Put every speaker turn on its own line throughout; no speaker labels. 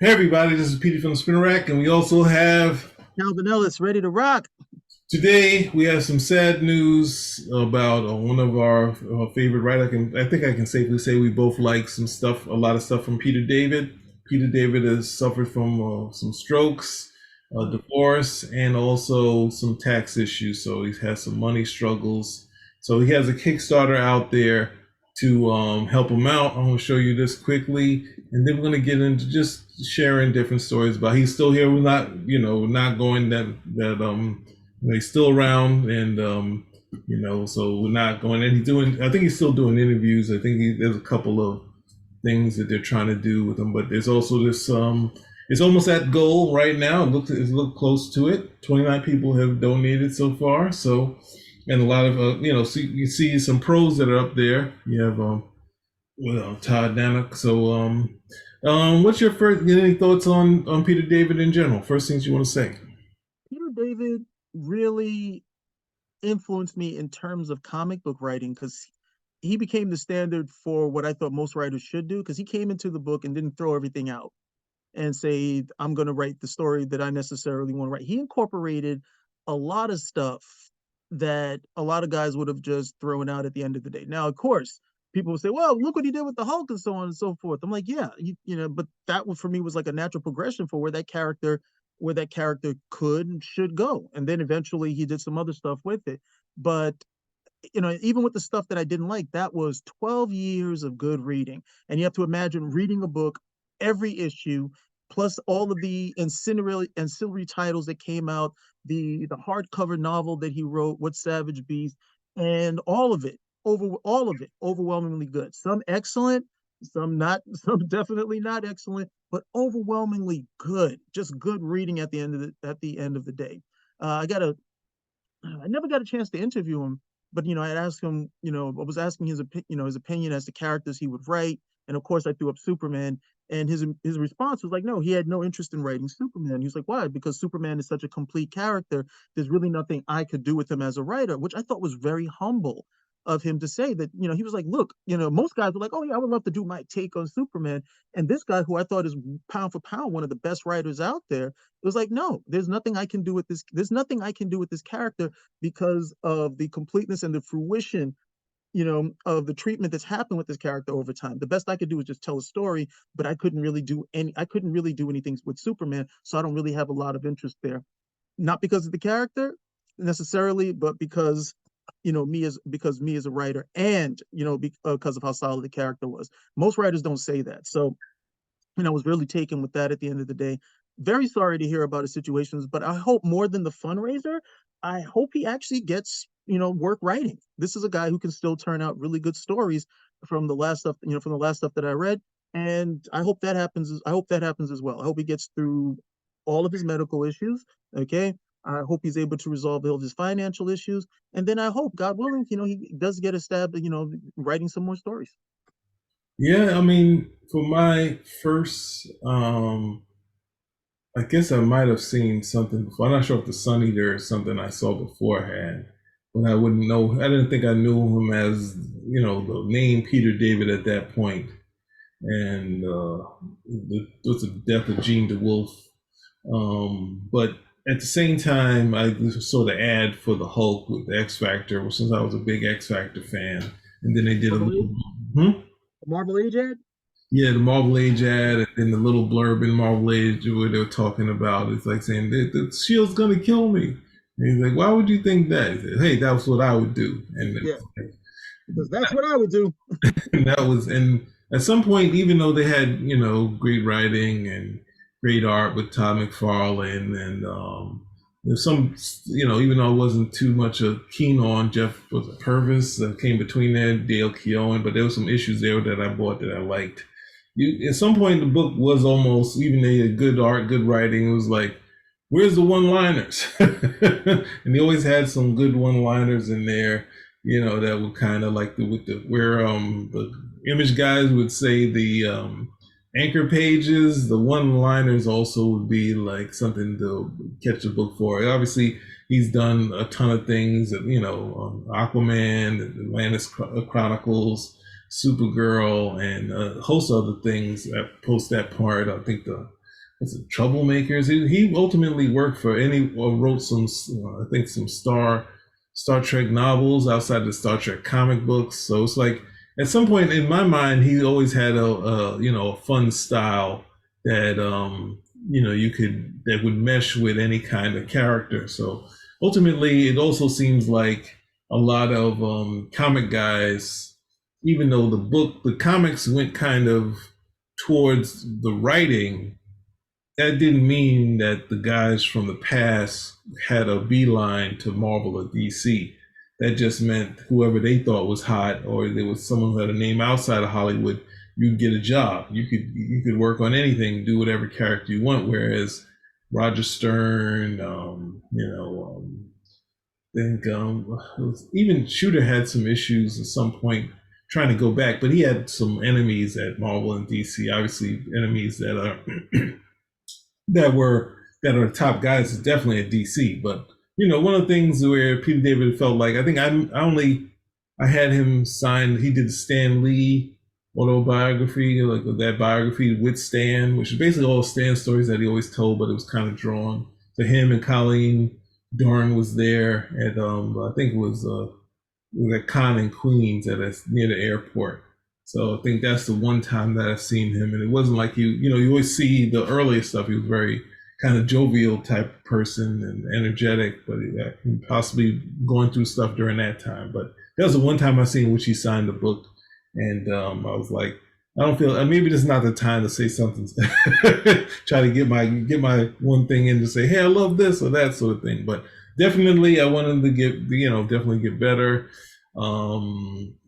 Hey everybody, this is Petey from the Spinner Rack, and we also have
Calvin Ellis, ready to rock.
today we have some sad news about one of our favorite writers. I think I can safely say we both like a lot of stuff from Peter David. Peter David has suffered from some strokes, divorce, and also some tax issues. So he's had some money struggles. So he has a Kickstarter out there to help him out. I'm going to show you this quickly, and then we're going to get into just sharing different stories about. He's still here. We're not, not going he's still around, and so we're not going. And he's doing. I think he's still doing interviews. I think there's a couple of things that they're trying to do with him, but there's also this. It's almost at goal right now. It's look close to it. 29 people have donated so far. So, and a lot of so you see some pros that are up there. You have Todd Danek. So, what's your first? Any thoughts on Peter David in general? First things you want to say?
Peter David really influenced me in terms of comic book writing because he became the standard for what I thought most writers should do because he came into the book and didn't throw everything out and say, I'm going to write the story that I necessarily want to write. He incorporated a lot of stuff that a lot of guys would have just thrown out at the end of the day. Now, of course, people will say, well, look what he did with the Hulk and so on and so forth. I'm like, yeah, but that for me was like a natural progression for where that character could and should go. And then eventually he did some other stuff with it. But even with the stuff that I didn't like, that was 12 years of good reading. And you have to imagine reading a book every issue, plus all of the ancillary titles that came out, the hardcover novel that he wrote, What Savage Beast, and all of it, overwhelmingly good. Some excellent, some not, some definitely not excellent, but overwhelmingly good. Just good reading at the end of the day. I never got a chance to interview him, but I asked him, I was asking his opinion as to characters he would write, and of course I threw up Superman, and his response was like, no, he had no interest in writing Superman. He was like, why? Because Superman is such a complete character. There's really nothing I could do with him as a writer, which I thought was very humble of him to say that. He was like, look, most guys were like, oh yeah, I would love to do my take on Superman, and this guy who I thought is pound for pound one of the best writers out there, it was like, no, there's nothing I can do with this. There's nothing I can do with this character because of the completeness and the fruition, of the treatment that's happened with this character over time. The best I could do is just tell a story, but I couldn't really do anything with Superman, so I don't really have a lot of interest there. Not because of the character necessarily, but because me as a writer, and because of how solid the character was. Most writers don't say that, so I was really taken with that at the end of the day. Very sorry to hear about his situations, but I hope more than the fundraiser, I hope he actually gets, work writing. This is a guy who can still turn out really good stories from the last stuff that I read. And I hope that happens. I hope that happens as well. I hope he gets through all of his medical issues. Okay. I hope he's able to resolve all of his financial issues. And then I hope, God willing, he does get a stab at, writing some more stories.
Yeah, I mean, for my first, I guess I might have seen something before. I'm not sure if the Sun Eater is something I saw beforehand, but I wouldn't know. I didn't think I knew him as, the name Peter David at that point. And was the death of Gene DeWolf. But at the same time, I saw the ad for the Hulk with the X Factor, since I was a big X Factor fan. And then they did a
Marvel Age,
little, hmm?
Marvel Age ad?
Yeah, the Marvel Age ad, and then the little blurb in Marvel Age where they were talking about it's like saying the Shield's gonna kill me. And he's like, why would you think that? He said, hey, that's what I would do.
Yeah, because that's what I would do.
And that was, and at some point, even though they had great writing and great art with Todd McFarlane, and there's some, even though I wasn't too much keen on Jeff was it Purvis that came between there, Dale Keown, but there were some issues there that I bought that I liked. At some point the book was almost, even they had good art, good writing, it was like, where's the one liners? And they always had some good one liners in there, that would kind of like where the image guys would say the anchor pages, the one liners also would be like something to catch the book for. Obviously he's done a ton of things, Aquaman, Atlantis Chronicles, Supergirl, and a host of other things that post that part. I think the was it Troublemakers. He ultimately worked for any or wrote some I think some Star Trek novels outside the Star Trek comic books. So it's like at some point in my mind, he always had a you know a fun style that you know you could that would mesh with any kind of character. So ultimately, it also seems like a lot of comic guys, even though the comics went kind of towards the writing, that didn't mean that the guys from the past had a beeline to Marvel or DC. That just meant whoever they thought was hot, or there was someone who had a name outside of Hollywood, you'd get a job. You could work on anything, do whatever character you want. Whereas Roger Stern, I think even Shooter had some issues at some point trying to go back, but he had some enemies at Marvel and DC. Obviously, enemies that are that are top guys is definitely at DC. But you know, one of the things where Peter David felt like I had him sign. He did the Stan Lee autobiography, like that biography with Stan, which is basically all Stan stories that he always told, but it was kind of drawn to him. And Colleen Dorn was there at I think it was at Con in Queens near the airport. So I think that's the one time that I've seen him, and it wasn't like you always see the earlier stuff. He was very kind of jovial type person and energetic, but possibly going through stuff during that time. But that was the one time I seen which he signed the book, and I was like, I don't feel maybe this is not the time to say something. Try to get my one thing in to say, hey, I love this or that sort of thing. But definitely, I wanted to definitely get better.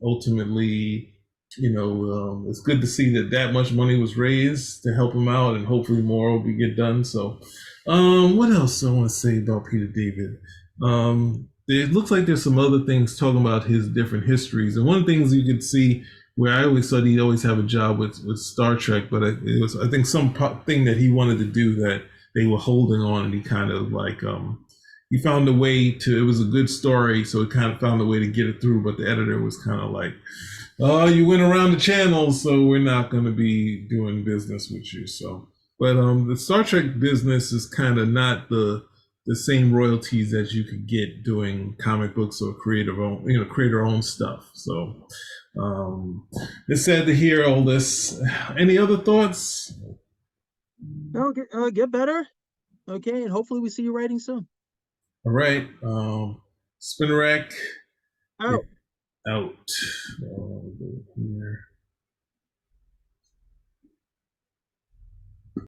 Ultimately, it's good to see that much money was raised to help him out, and hopefully more will get done. So, what else I want to say about Peter David? It looks like there's some other things talking about his different histories, and one of the things you could see where I always thought he'd always have a job with Star Trek, but it was I think some thing that he wanted to do that they were holding on, and he kind of like he found a way to. It was a good story, so he kind of found a way to get it through. But the editor was kind of like, "Oh, you went around the channels, so we're not going to be doing business with you." So, but the Star Trek business is kind of not the same royalties as you could get doing comic books or creator own stuff. So, it's sad to hear all this. Any other thoughts?
No, get better. Okay, and hopefully we see you writing soon.
All right. Spinner Rack
Out.
out. Here.